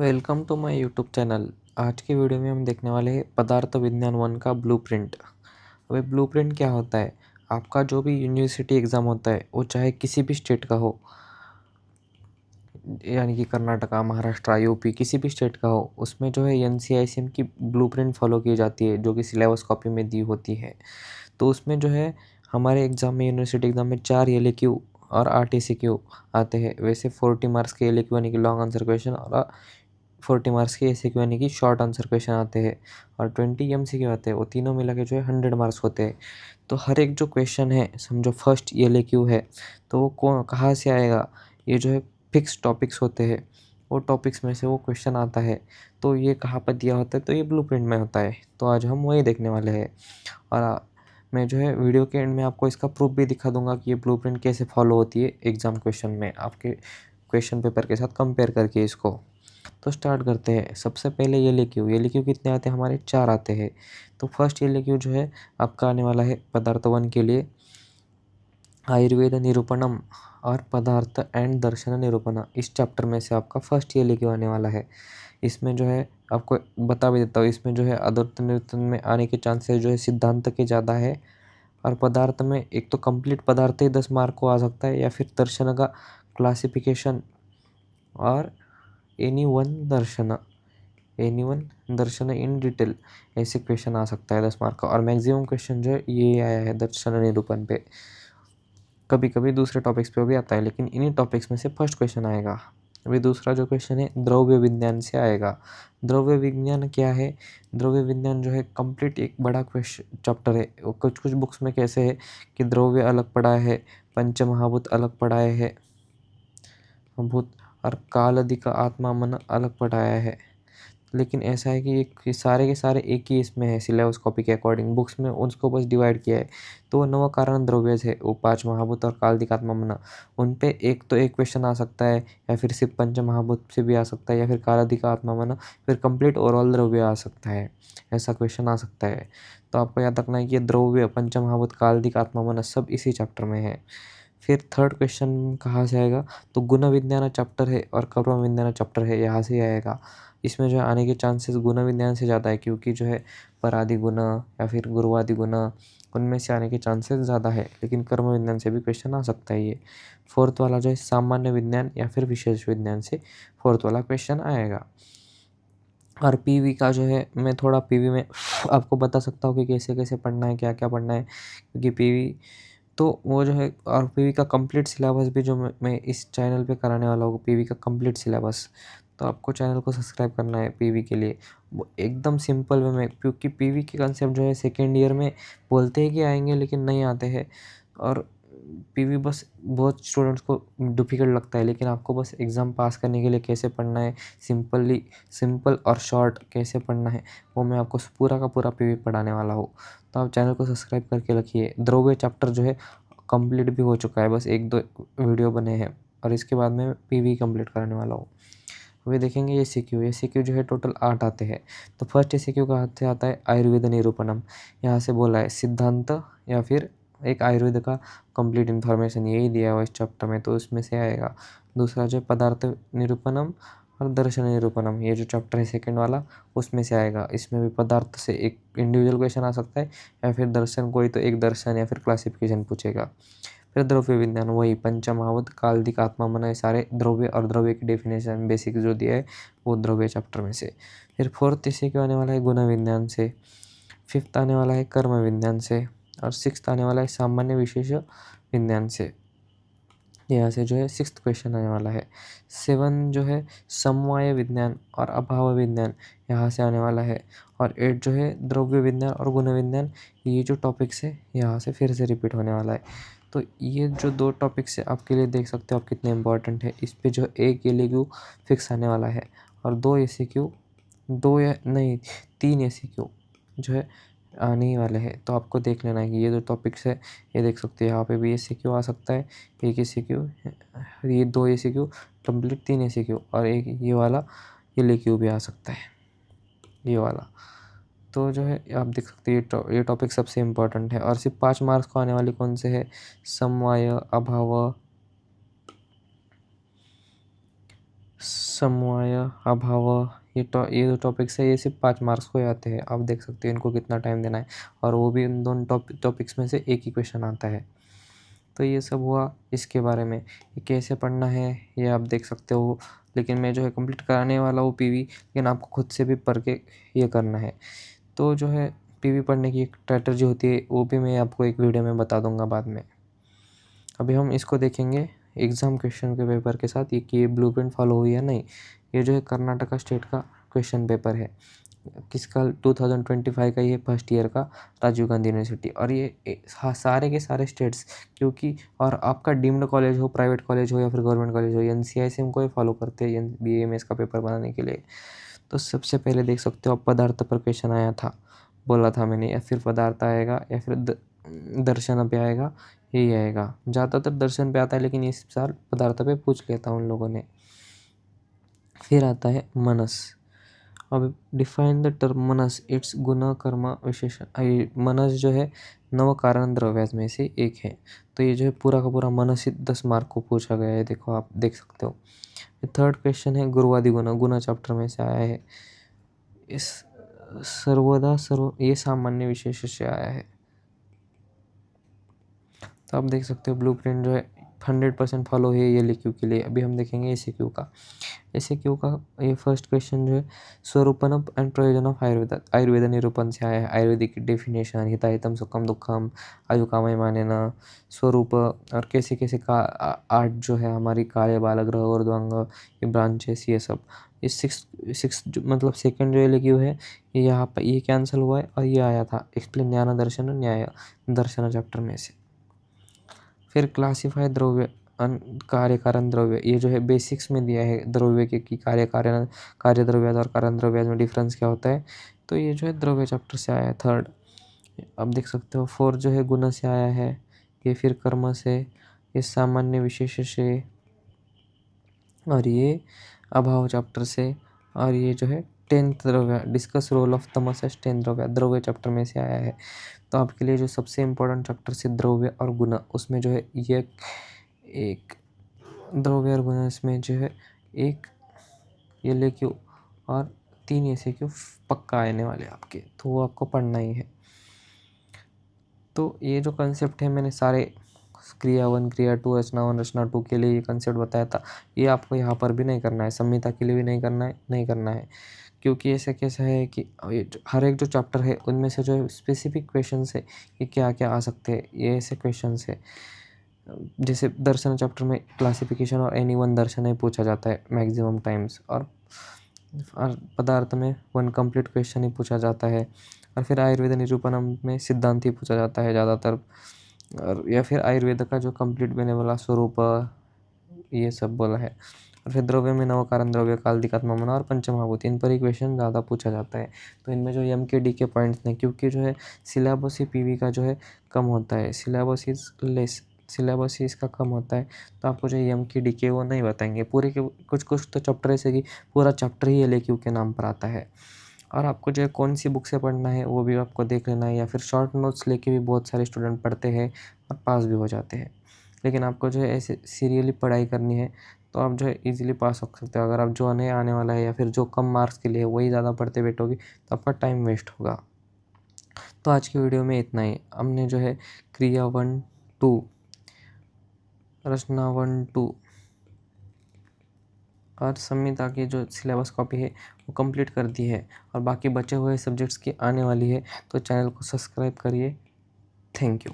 Welcome to my YouTube channel. आज की video में हम देखने वाले हैं पदार्थ विज्ञान 1 का ब्लूप्रिंट। अब ब्लूप्रिंट क्या होता है? आपका जो भी यूनिवर्सिटी एग्ज़ाम होता है वो चाहे किसी भी स्टेट का हो, यानी कि कर्नाटका, महाराष्ट्र, यूपी, किसी भी स्टेट का हो, उसमें जो है एनसीआईसीएम की ब्लूप्रिंट फॉलो की जाती है जो कि सिलेबस कॉपी में दी होती है। तो उसमें जो है हमारे एग्ज़ाम में, यूनिवर्सिटी एग्ज़ाम में 4 एलएक्यू और 8 एसीक्यू आते हैं। वैसे 40 मार्क्स के एलएक्यू यानी कि लॉन्ग आंसर क्वेश्चन और 40 मार्क्स के एसीक्यू यानी कि शॉर्ट आंसर क्वेश्चन आते हैं और 20 एमसीक्यू आते हैं। वो तीनों मिला के जो है 100 मार्क्स होते हैं। तो हर एक जो क्वेश्चन है, समझो फर्स्ट एलएक्यू है, तो वो कहाँ से आएगा? ये जो है फिक्स टॉपिक्स होते हैं, वो टॉपिक्स में से वो क्वेश्चन आता है। तो ये कहाँ पर दिया होता है? तो ये ब्लूप्रिंट में होता है। तो आज हम वही देखने वाले हैं। और मैं जो है वीडियो के एंड में आपको इसका प्रूफ भी दिखा दूंगा कि ये ब्लूप्रिंट कैसे फॉलो होती है एग्ज़ाम क्वेश्चन में, आपके क्वेश्चन पेपर के साथ कंपेयर करके इसको। तो स्टार्ट करते हैं। सबसे पहले एलएक्यू कितने आते हैं? हमारे 4 आते हैं। तो फर्स्ट एलएक्यू जो है आपका आने वाला है पदार्थ 1 के लिए, आयुर्वेद निरूपणम और पदार्थ एंड दर्शन निरूपण। इस चैप्टर में से आपका फर्स्ट एलएक्यू आने वाला है। इसमें जो है आपको बता भी देता हूँ, इसमें जो है अद्वैत निरूपण में आने के चांसेस जो है सिद्धांत के ज़्यादा है। और पदार्थ में एक तो कंप्लीट पदार्थ ही 10 मार्क को आ सकता है, या फिर दर्शन का क्लासिफिकेशन और any one Darshan in detail, ऐसे क्वेश्चन आ सकता है 10 मार्क का। और मैक्सिमम क्वेश्चन जो है ये आया है दर्शन निरूपण पे। कभी कभी दूसरे टॉपिक्स पे भी आता है, लेकिन इन्हीं टॉपिक्स में से फर्स्ट क्वेश्चन आएगा। अभी दूसरा जो क्वेश्चन है द्रव्य विज्ञान से आएगा। द्रव्य विज्ञान क्या है? द्रव्य विज्ञान जो है कंप्लीट एक बड़ा क्वेश्चन चैप्टर है। कुछ कुछ बुक्स में कैसे है कि द्रव्य अलग पढ़ा है, पंचमहाभूत अलग पढ़ाए है, भूत और कालादि का आत्मा मन अलग पढ़ाया है। लेकिन ऐसा है कि ये सारे के सारे एक ही इसमें है, सिलेबस कॉपी के अकॉर्डिंग बुक्स में उसको बस डिवाइड किया है। तो वो नव कारण द्रव्य है, वो 5 महाभूत और कालदिक आत्मा मना, उन पे एक क्वेश्चन आ सकता है, या फिर सिर्फ पंच महाभूत से भी आ सकता है, या फिर कालादिक आत्मा मना फिर कंप्लीट ओवरऑल द्रव्य आ सकता है। ऐसा क्वेश्चन आ सकता है। तो आपको याद रखना है कि ये द्रव्य, पंच महाभूत, कालदिक आत्मा मना सब इसी चैप्टर में है। फिर थर्ड क्वेश्चन कहाँ से आएगा? तो गुण विज्ञान चैप्टर है और कर्म विज्ञान चैप्टर है, यहाँ से आएगा। इसमें जो है आने के चांसेस गुण विज्ञान से ज़्यादा है, क्योंकि जो है परादि गुण या फिर गुरुवादि गुण, उनमें से आने के चांसेस ज़्यादा है। लेकिन कर्म विज्ञान से भी क्वेश्चन आ सकता है ये। फोर्थ वाला जो है सामान्य विज्ञान या फिर विशेष विज्ञान से फोर्थ वाला क्वेश्चन आएगा। और पीवी का जो है मैं थोड़ा पीवी में आपको बता सकता हूँ कि कैसे कैसे पढ़ना है, क्या क्या पढ़ना है, क्योंकि पीवी तो वो जो है, और पीवी का कंप्लीट सिलेबस भी जो मैं इस चैनल पे कराने वाला हूँ, पीवी का कंप्लीट सिलेबस। तो आपको चैनल को सब्सक्राइब करना है पीवी के लिए। वो एकदम सिंपल वे में, क्योंकि पीवी के कंसेप्ट जो है सेकेंड ईयर में बोलते हैं कि आएंगे लेकिन नहीं आते हैं। और पीवी बस बहुत स्टूडेंट्स को डिफ़िकल्ट लगता है, लेकिन आपको बस एग्ज़ाम पास करने के लिए कैसे पढ़ना है, सिंपल और शॉर्ट कैसे पढ़ना है, वो मैं आपको पूरा का पूरा पीवी पढ़ाने वाला हूँ। तो आप चैनल को सब्सक्राइब करके रखिए। द्रव्य चैप्टर जो है कंप्लीट भी हो चुका है, बस 1-2 वीडियो बने हैं, और इसके बाद में पीवी कंप्लीट कराने वाला हूँ। अभी देखेंगे एसीक्यू जो है टोटल 8 आते हैं। तो फर्स्ट एसीक्यू कहाँ से आता है? आयुर्वेद निरूपणम। यहाँ से बोला है सिद्धांत या फिर एक आयुर्वेद का कंप्लीट इन्फॉर्मेशन यही दिया हुआ इस चैप्टर में, तो उसमें से आएगा। दूसरा जो है पदार्थ निरूपणम और दर्शन निरूपणम, ये जो चैप्टर है सेकंड वाला, उसमें से आएगा। इसमें भी पदार्थ से एक इंडिविजुअल क्वेश्चन आ सकता है, या फिर दर्शन कोई तो एक दर्शन या फिर क्लासिफिकेशन पूछेगा। फिर द्रव्य विज्ञान वही पंचमहाभूत, काल्दिक आत्मा मना, ये सारे द्रव्य और द्रव्य की डेफिनेशन बेसिक जो दिया है वो द्रव्य चैप्टर में से। फिर फोर्थ इसी क्यों आने वाला है? गुण विज्ञान से। फिफ्थ आने वाला है कर्म विज्ञान से। और सिक्स्थ आने वाला है सामान्य विशेष विज्ञान से। यहाँ से जो है सिक्स्थ क्वेश्चन आने वाला है। 7 जो है समवाय विज्ञान और अभाव विज्ञान, यहाँ से आने वाला है। और 8 जो है द्रव्य विज्ञान और गुण विज्ञान, ये जो टॉपिक्स है यहाँ से फिर से रिपीट होने वाला है। तो ये जो 2 टॉपिक्स है आपके लिए, देख सकते हो आप कितने इंपॉर्टेंट है। इस पे जो एक एलएक्यू फिक्स आने वाला है, और 2 एसीक्यू, 2 या नहीं 3 एसीक्यू जो है आने ही वाले हैं। तो आपको देख लेना है कि ये जो टॉपिक्स है, ये देख सकते हैं यहाँ पे भी एसीक्यू आ सकता है, एक एसीक्यू, ये 2 एसीक्यू कंप्लीट, 3 एसीक्यू, और एक ये वाला एलएक्यू भी आ सकता है, ये वाला। तो जो है आप देख सकते हैं ये टॉपिक सबसे इम्पोर्टेंट है। और सिर्फ 5 मार्क्स को आने वाली कौन से है? समवाय, अभाव, समवाय, अभाव, ये जो टॉपिक्स है ये सिर्फ 5 मार्क्स को ही आते हैं। आप देख सकते हो इनको कितना टाइम देना है, और वो भी इन दोनों टॉपिक्स में से एक ही क्वेश्चन आता है। तो ये सब हुआ इसके बारे में। ये कैसे पढ़ना है ये आप देख सकते हो, लेकिन मैं जो है कंप्लीट कराने वाला हूँ पीवी, लेकिन आपको खुद से भी पढ़ के ये करना है। तो जो है पीवी पढ़ने की एक स्ट्रैटेजी होती है, वो भी मैं आपको एक वीडियो में बता दूंगा बाद में। अभी हम इसको देखेंगे एग्ज़ाम क्वेश्चन के पेपर के साथ, ये कि ये ब्लूप्रिंट फॉलो हुई है नहीं। ये जो है कर्नाटका स्टेट का क्वेश्चन पेपर है, किसका 2025 का, ये फर्स्ट ईयर का राजीव गांधी यूनिवर्सिटी। और ये सारे के सारे स्टेट्स, क्योंकि और आपका डीम्ड कॉलेज हो, प्राइवेट कॉलेज हो या फिर गवर्नमेंट कॉलेज हो, NCISM को ही फॉलो करते हैं BAMS का पेपर बनाने के लिए। तो सबसे पहले देख सकते हो आप पदार्थ पर क्वेश्चन आया था, बोला था मैंने, या फिर पदार्थ आएगा या फिर दर्शन पे आएगा, यही आएगा। ज़्यादातर दर्शन पे आता है, लेकिन इस साल पदार्थ पे पूछ लिया था उन लोगों ने। फिर आता है मनस। अब define the term Manas, it's गुण कर्म विशेषण। मनस जो है 9 कारण द्रव्याज में से एक है। तो ये जो है पूरा का पूरा मनस ही 10 मार्क को पूछा गया है, देखो आप देख सकते हो। थर्ड क्वेश्चन है गुरुवादि गुण, गुण चैप्टर में से आया है। इस सर्वदा सर्व ये सामान्य विशेष से आया है। तो आप देख सकते हो ब्लूप्रिंट जो है 100% फॉलो है ये LQ के लिए। अभी हम देखेंगे ACQ का। ACQ का ये फर्स्ट क्वेश्चन जो है स्वरूपन एंड प्रयोजन ऑफ आयुर्वेद, आयुर्वेद निरूपण से आया है। आयुर्वेदिक डेफिनेशन, हिताहितम सुखम दुखम, आयु कामय मानेना, स्वरूप, और कैसे कैसे का आर्ट जो है हमारी कार्य, बालग्रह, ऊर्ध्वांग, ये ब्रांचेस, ये सब। ये सिक्स मतलब सेकंड जो LQ है ये यहाँ पर ये कैंसिल हुआ है, और ये आया था एक्सप्लेन ज्ञान दर्शन न्याय दर्शन चैप्टर में से। फिर क्लासिफाई द्रव्य कार्य कारण द्रव्य, ये जो है बेसिक्स में दिया है द्रव्य के कि कार्य द्रव्य और कारण द्रव्य में डिफरेंस क्या होता है। तो ये जो है द्रव्य चैप्टर से आया है थर्ड। अब देख सकते हो फोर्थ जो है गुण से आया है, ये फिर कर्म से, ये सामान्य विशेष से, और ये अभाव चैप्टर से, और ये जो है 10th द्रव्य discuss role of Tamas as 10th द्रव्य, द्रव्य चैप्टर में से आया है। तो आपके लिए जो सबसे इम्पोर्टेंट चैप्टर से द्रव्य और गुण, उसमें जो है ये एक द्रव्य और गुण, इसमें जो है एक ये LQ और 3 ACQ पक्का आने वाले आपके, तो वो आपको पढ़ना ही है। तो ये जो कंसेप्ट है मैंने सारे क्रिया 1, क्रिया 2, रचना 1, रचना 2 के लिए ये कंसेप्ट बताया था, ये आपको यहाँ पर भी नहीं करना है, संहिता के लिए भी नहीं करना है। क्योंकि ऐसा कैसा है कि हर एक जो चैप्टर है उनमें से जो स्पेसिफिक क्वेश्चन है कि क्या क्या आ सकते हैं, ये ऐसे क्वेश्चन है। जैसे दर्शन चैप्टर में क्लासिफिकेशन और एनी वन दर्शन ही पूछा जाता है मैक्सिमम टाइम्स, और पदार्थ में 1 कंप्लीट क्वेश्चन ही पूछा जाता है, और फिर आयुर्वेद निरूपणम में सिद्धांत ही पूछा जाता है ज़्यादातर, और या फिर आयुर्वेद का जो कंप्लीट बने वाला स्वरूप, ये सब बोला है। और फिर द्रव्य में 9 कारण द्रव्य, काल, दिक्कत, ममना और पंचमहाभूत, इन पर ही क्वेश्चन ज़्यादा पूछा जाता है। तो इनमें जो MKD के पॉइंट्स नहीं, क्योंकि जो है सिलेबस ही PV का जो है कम होता है, सिलेबस इज लेस, सिलेबस ही इसका कम होता है। तो आपको जो MKD के वो नहीं बताएंगे पूरे के, कुछ तो चैप्टर ऐसे कि पूरा चैप्टर ही LQ के नाम पर आता है। और आपको जो है कौन सी बुक से पढ़ना है वो भी आपको देख लेना है, या फिर शॉर्ट नोट्स लेके भी बहुत सारे स्टूडेंट पढ़ते हैं और पास भी हो जाते हैं। लेकिन आपको जो है ऐसे सीरियली पढ़ाई करनी है तो आप जो है इजीली पास हो सकते हो। अगर आप जो नए आने वाला है या फिर जो कम मार्क्स के लिए वही ज़्यादा पढ़ते बैठोगे तो आपका टाइम वेस्ट होगा। तो आज की वीडियो में इतना ही। हमने जो है क्रिया 1, 2, रचना 1, 2 और संहिता की जो सिलेबस कॉपी है वो कंप्लीट कर दी है, और बाकी बचे हुए सब्जेक्ट्स की आने वाली है। तो चैनल को सब्सक्राइब करिए। Thank you.